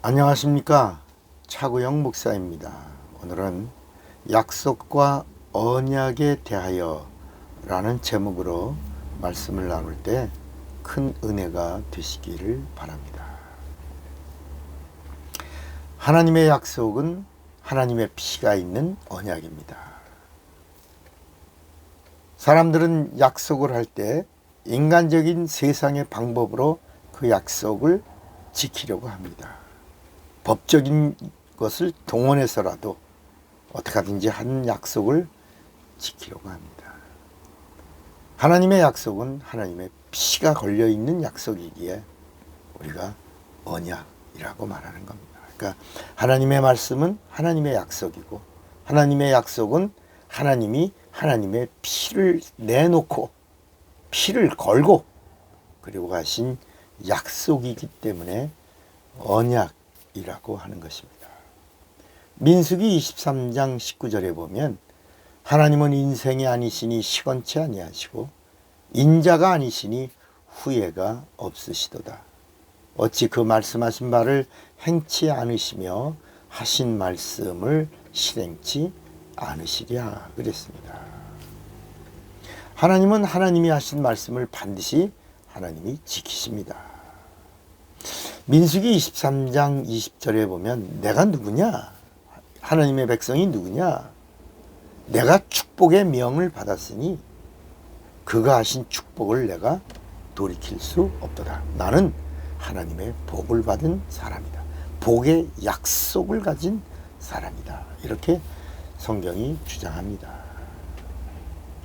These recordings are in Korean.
안녕하십니까, 차구영 목사입니다. 오늘은 약속과 언약에 대하여 라는 제목으로 말씀을 나눌 때 큰 은혜가 되시기를 바랍니다. 하나님의 약속은 하나님의 피가 있는 언약입니다. 사람들은 약속을 할 때 인간적인 세상의 방법으로 그 약속을 지키려고 합니다. 법적인 것을 동원해서라도 어떻게 하든지 한 약속을 지키려고 합니다. 하나님의 약속은 하나님의 피가 걸려있는 약속이기에 우리가 언약이라고 말하는 겁니다. 그러니까 하나님의 말씀은 하나님의 약속이고, 하나님의 약속은 하나님이 하나님의 피를 내놓고 피를 걸고 그리고 가신 약속이기 때문에 언약이라고 하는 것입니다. 민수기 23장 19절에 보면 하나님은 인생이 아니시니 시건치 아니하시고 인자가 아니시니 후회가 없으시도다. 어찌 그 말씀하신 바를 행치 않으시며 하신 말씀을 실행치 않으시랴 그랬습니다. 하나님은 하나님이 하신 말씀을 반드시 하나님이 지키십니다. 민수기 23장 20절에 보면 내가 누구냐? 하나님의 백성이 누구냐? 내가 축복의 명을 받았으니 그가 하신 축복을 내가 돌이킬 수 없도다. 나는 하나님의 복을 받은 사람이다. 복의 약속을 가진 사람이다. 이렇게 성경이 주장합니다.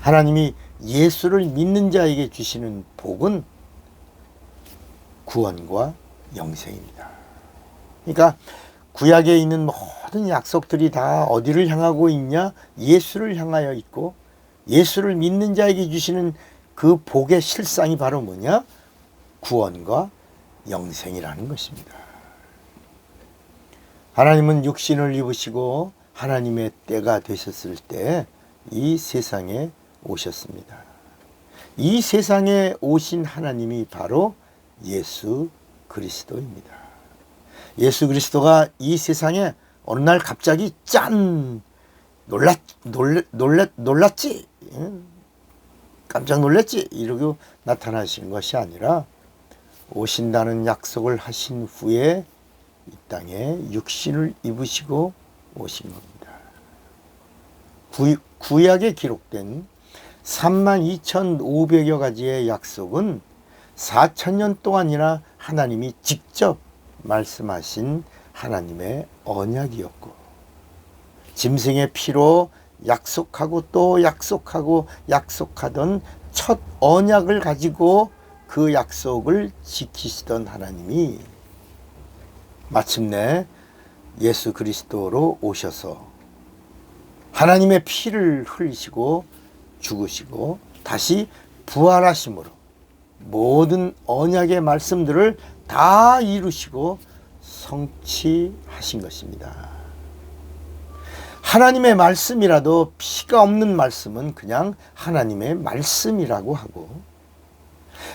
하나님이 예수를 믿는 자에게 주시는 복은 구원과 영생입니다. 그러니까 구약에 있는 모든 약속들이 다 어디를 향하고 있냐? 예수를 향하여 있고, 예수를 믿는 자에게 주시는 그 복의 실상이 바로 뭐냐? 구원과 영생이라는 것입니다. 하나님은 육신을 입으시고 하나님의 때가 되셨을 때 이 세상에 오셨습니다. 이 세상에 오신 하나님이 바로 예수 그리스도입니다. 예수 그리스도가 이 세상에 어느 날 갑자기 짠! 놀랐지? 깜짝 놀랐지? 이러고 나타나시는 것이 아니라 오신다는 약속을 하신 후에 이 땅에 육신을 입으시고 오신 겁니다. 구약에 기록된 32,500여 가지의 약속은 4,000년 동안이나 하나님이 직접 말씀하신 하나님의 언약이었고, 짐승의 피로 약속하고 또 약속하고 약속하던 첫 언약을 가지고 그 약속을 지키시던 하나님이 마침내 예수 그리스도로 오셔서 하나님의 피를 흘리시고 죽으시고 다시 부활하심으로 모든 언약의 말씀들을 다 이루시고 성취하신 것입니다. 하나님의 말씀이라도 피가 없는 말씀은 그냥 하나님의 말씀이라고 하고,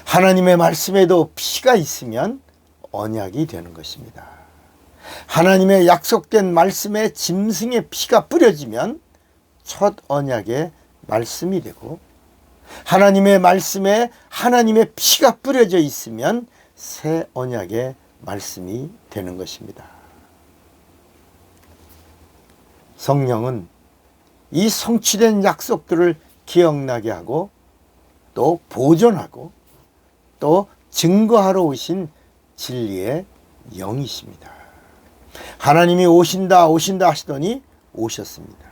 하나님의 말씀에도 피가 있으면 언약이 되는 것입니다. 하나님의 약속된 말씀에 짐승의 피가 뿌려지면 첫 언약의 말씀이 되고, 하나님의 말씀에 하나님의 피가 뿌려져 있으면 새 언약의 말씀이 되는 것입니다. 성령은 이 성취된 약속들을 기억나게 하고 또 보존하고 또 증거하러 오신 진리의 영이십니다. 하나님이 오신다 하시더니 오셨습니다.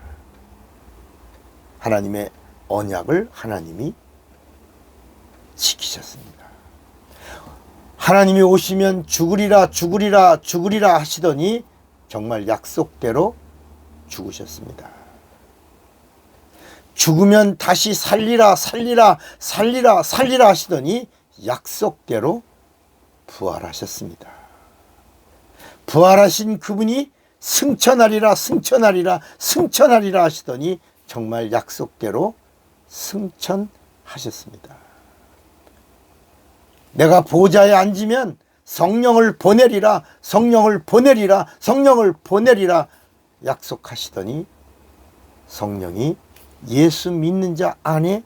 하나님의 언약을 하나님이 지키셨습니다. 하나님이 오시면 죽으리라 하시더니 정말 약속대로 죽으셨습니다. 죽으면 다시 살리라 하시더니 약속대로 부활하셨습니다. 부활하신 그분이 승천하리라 하시더니 정말 약속대로 승천하셨습니다. 내가 보좌에 앉으면 성령을 보내리라, 성령을 보내리라, 성령을 보내리라 약속하시더니 성령이 예수 믿는 자 안에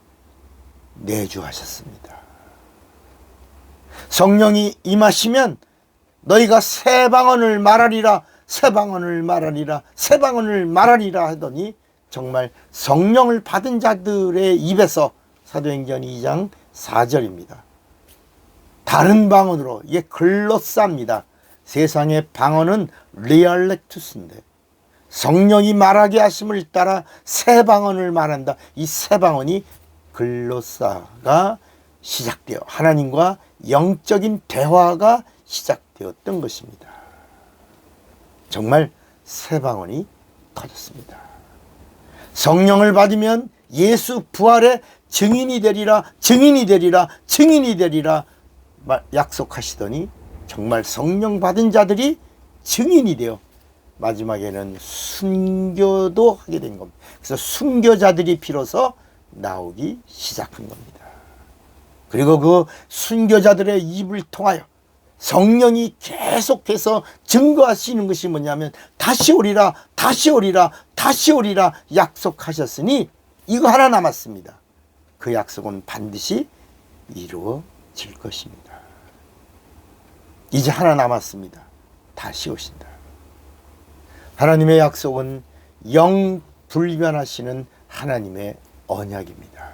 내주하셨습니다. 성령이 임하시면 너희가 새 방언을 말하리라, 새 방언을 말하리라, 새 방언을 말하리라 하더니 정말 성령을 받은 자들의 입에서 사도행전 2장 4절입니다. 다른 방언으로, 이게 글로사입니다. 세상의 방언은 리알렉투스인데 성령이 말하게 하심을 따라 새 방언을 말한다. 이 새 방언이 글로사가 시작되어 하나님과 영적인 대화가 시작되었던 것입니다. 정말 새 방언이 터졌습니다. 성령을 받으면 예수 부활의 증인이 되리라, 증인이 되리라, 증인이 되리라 약속하시더니 정말 성령 받은 자들이 증인이 되어 마지막에는 순교도 하게 된 겁니다. 그래서 순교자들이 비로소 나오기 시작한 겁니다. 그리고 그 순교자들의 입을 통하여 성령이 계속해서 증거하시는 것이 뭐냐면 다시 오리라, 다시 오리라, 다시 오리라 약속하셨으니 이거 하나 남았습니다. 그 약속은 반드시 이루어질 것입니다. 이제 하나 남았습니다. 다시 오신다. 하나님의 약속은 영불변하시는 하나님의 언약입니다.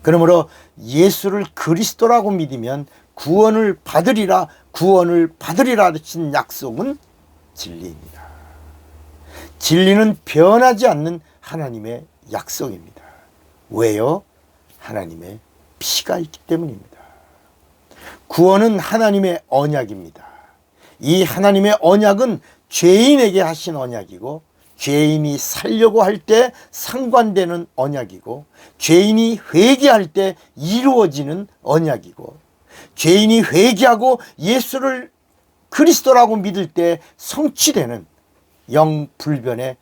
그러므로 예수를 그리스도라고 믿으면 구원을 받으리라, 구원을 받으리라 하신 약속은 진리입니다. 진리는 변하지 않는 하나님의 약속입니다. 왜요? 하나님의 피가 있기 때문입니다. 구원은 하나님의 언약입니다. 이 하나님의 언약은 죄인에게 하신 언약이고 죄인이 살려고 할 때 상관되는 언약이고 죄인이 회개할 때 이루어지는 언약이고 죄인이 회개하고 예수를 그리스도라고 믿을 때 성취되는 영불변의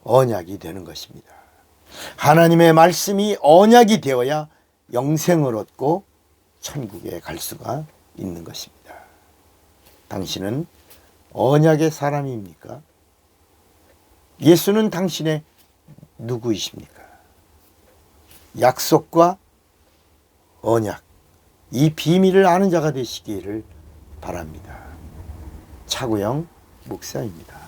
언약이 되는 것입니다. 하나님의 말씀이 언약이 되어야 영생을 얻고 천국에 갈 수가 있는 것입니다. 당신은 언약의 사람입니까? 예수는 당신의 누구이십니까? 약속과 언약, 이 비밀을 아는 자가 되시기를 바랍니다. 차구영 목사입니다.